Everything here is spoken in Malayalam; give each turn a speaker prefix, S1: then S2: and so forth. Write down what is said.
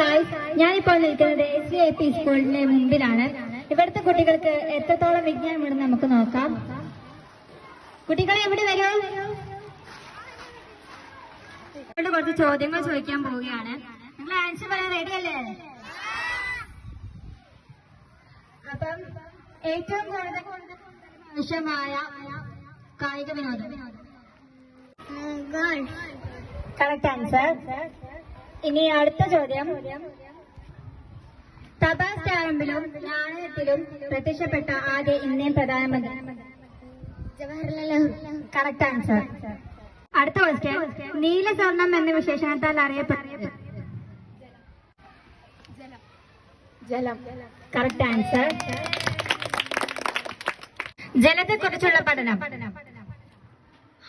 S1: ഗായ്സ്, ഞാനിപ്പോൾ നിൽക്കുന്നത് SVIP സ്കൂളിന്റെ മുമ്പിലാണ്. ഇവിടുത്തെ കുട്ടികൾക്ക് എത്രത്തോളം വിജ്ഞാനമുണ്ടെന്ന് നമുക്ക് നോക്കാം. കുട്ടികളെ എവിടെ വരൂ. കുറച്ച് ചോദ്യങ്ങൾ ചോദിക്കാൻ പോവുകയാണ്. നിങ്ങൾ ആൻസർ പറയാൻ റെഡി അല്ലേ? അപ്പം ഏറ്റവും കൂടുതൽ ആവശ്യമായ കായിക വിനോദം കറക്റ്റ് ആൻസർ. ഇനി അടുത്ത ചോദ്യം. തപാൽ സ്റ്റാമ്പിലും നാണയത്തിലും പ്രത്യക്ഷപ്പെട്ട ആദ്യ ഇന്ത്യൻ പ്രധാനമന്ത്രി? ജവഹർലാൽ നെഹ്റു. Correct answer. അടുത്ത ക്വസ്റ്റ്യൻ. നീല സ്വർണം എന്ന വിശേഷണത്താൽ അറിയപ്പെടുന്നത്? ജലം. Correct answer. ജലത്തെ കുറിച്ചുള്ള പഠനം?